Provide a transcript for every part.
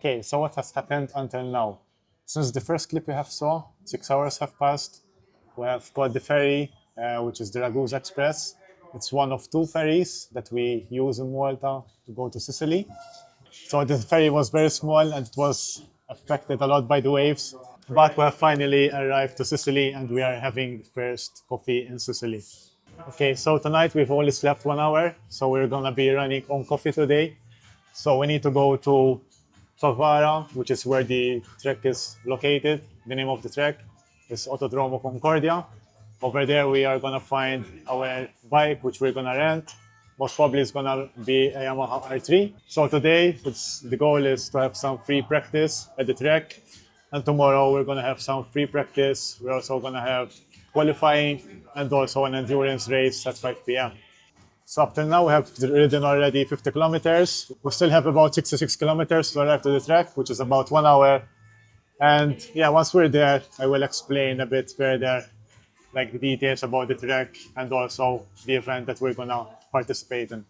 Okay, so what has happened until now? Since the first clip we have saw, 6 hours have passed. We have got the ferry, which is the Ragusa Express. It's one of two ferries that we use in Malta to go to Sicily. So the ferry was very small and it was affected a lot by the waves. But we have finally arrived to Sicily and we are having the first coffee in Sicily. Okay, so tonight we've only slept 1 hour, so we're gonna be running on coffee today. So we need to go to Favara, which is where the trek is located. The name of the trek is Autodromo Concordia. Over there, we are gonna find our bike, which we're gonna rent. Most probably, it's gonna be a Yamaha R3. So today, the goal is to have some free practice at the track, and tomorrow we're gonna have some free practice. We're also gonna have qualifying and also an endurance race at 5 p.m. So up till now, we have ridden already 50 kilometers. We still have about 66 kilometers to arrive to the track, which is about 1 hour. And yeah, once we're there, I will explain a bit further, like the details about the track and also the event that we're gonna participate in.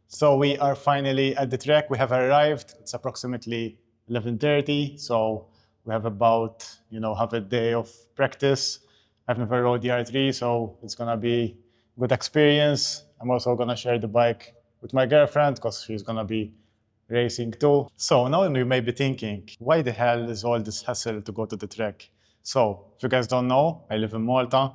So we are finally at the track. We have arrived. It's approximately 11:30. So we have about, half a day of practice. I've never rode the R3, so it's gonna be a good experience. I'm also gonna share the bike with my girlfriend because she's gonna be racing too. So now you may be thinking, why the hell is all this hassle to go to the track? So if you guys don't know, I live in Malta.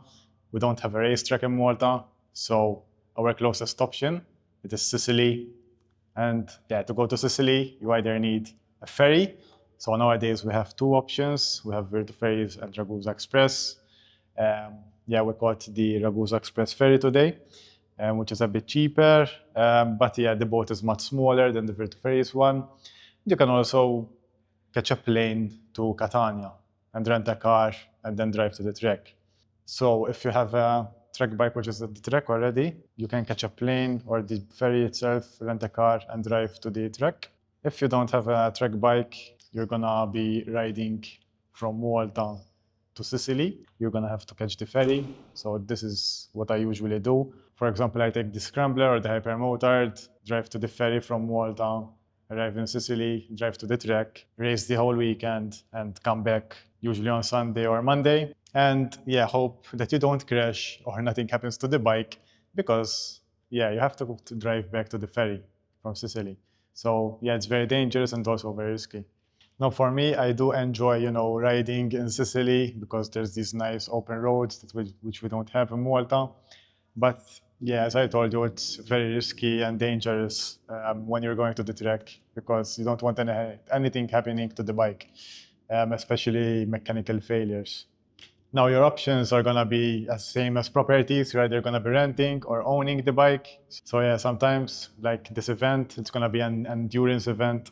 We don't have a racetrack in Malta. So our closest option, it is Sicily. And yeah, to go to Sicily, you either need a ferry. So nowadays we have two options. We have Virtu Ferries and Ragusa Express. Yeah, we got the Ragusa Express ferry today, which is a bit cheaper. But yeah, the boat is much smaller than the Virtu Ferries one. You can also catch a plane to Catania and rent a car and then drive to the track. So if you have a track bike which is at the track already, you can catch a plane or the ferry itself, rent a car and drive to the track. If you don't have a track bike, you're gonna be riding from Malta to Sicily. You're gonna have to catch the ferry. So this is what I usually do. For example, I take the scrambler or the hypermotard, drive to the ferry from Malta, arrive in Sicily, drive to the track, race the whole weekend and come back usually on Sunday or Monday. And yeah, hope that you don't crash or nothing happens to the bike because yeah, you have to drive back to the ferry from Sicily. So yeah, it's very dangerous and also very risky. Now for me, I do enjoy, riding in Sicily because there's these nice open roads which we don't have in Malta. But yeah, as I told you, it's very risky and dangerous when you're going to the track because you don't want anything happening to the bike, especially mechanical failures. Now your options are gonna be the same as properties. You're either gonna be renting or owning the bike. So yeah, sometimes like this event, it's gonna be an endurance event.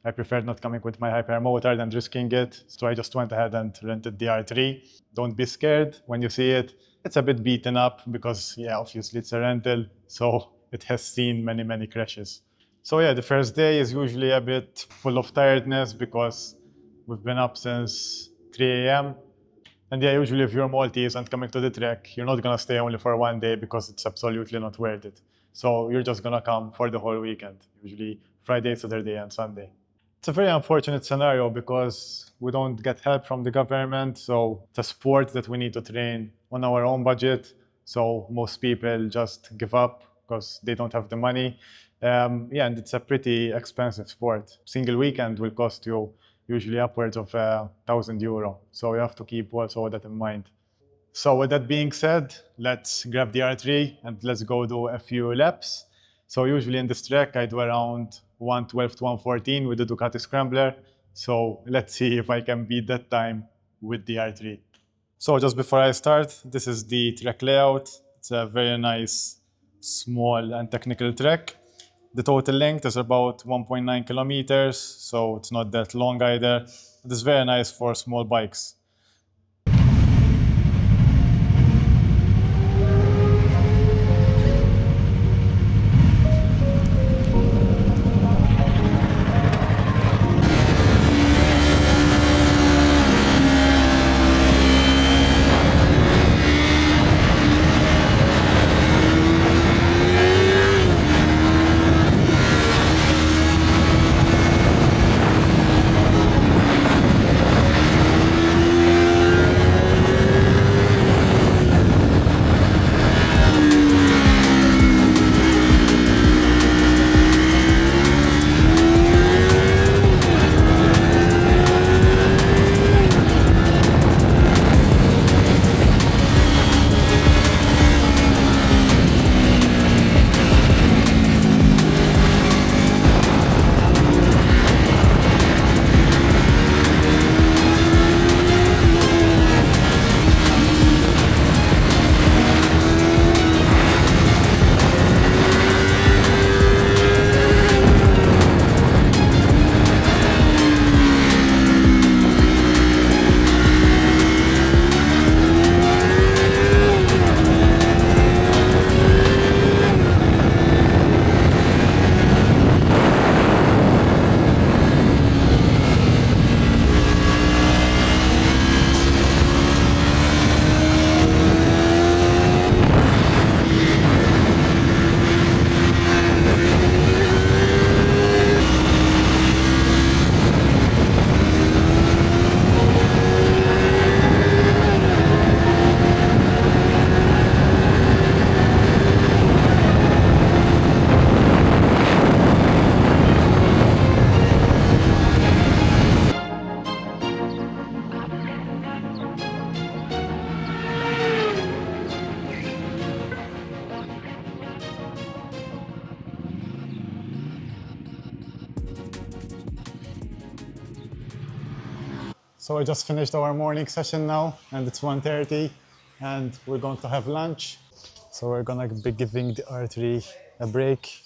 I preferred not coming with my hypermotard and risking it. So I just went ahead and rented the R3. Don't be scared when you see it. It's a bit beaten up because yeah, obviously it's a rental. So it has seen many, many crashes. So yeah, the first day is usually a bit full of tiredness because we've been up since 3 a.m. And yeah, usually if you're Maltese and coming to the track, you're not gonna stay only for one day because it's absolutely not worth it. So you're just gonna come for the whole weekend, usually Friday, Saturday, and Sunday. It's a very unfortunate scenario because we don't get help from the government. So it's a sport that we need to train on our own budget. So most people just give up because they don't have the money. Yeah, and it's a pretty expensive sport. Single weekend will cost you usually upwards of €1,000. So you have to keep also that in mind. So with that being said, let's grab the R3 and let's go do a few laps. So usually in this track, I do around 112 to 114 with the Ducati Scrambler. So let's see if I can beat that time with the R3. So just before I start, this is the track layout. It's a very nice, small and technical track. The total length is about 1.9 kilometers, so it's not that long either. It is very nice for small bikes. So I just finished our morning session now, and it's 1:30, and we're going to have lunch. So we're gonna be giving the R3 a break.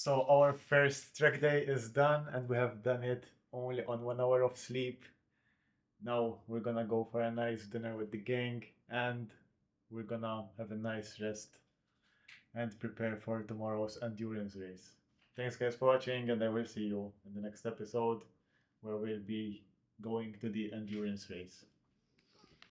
So our first track day is done, and we have done it only on 1 hour of sleep. Now we're gonna go for a nice dinner with the gang, and we're gonna have a nice rest and prepare for tomorrow's endurance race. Thanks guys for watching, and I will see you in the next episode where we'll be going to the endurance race.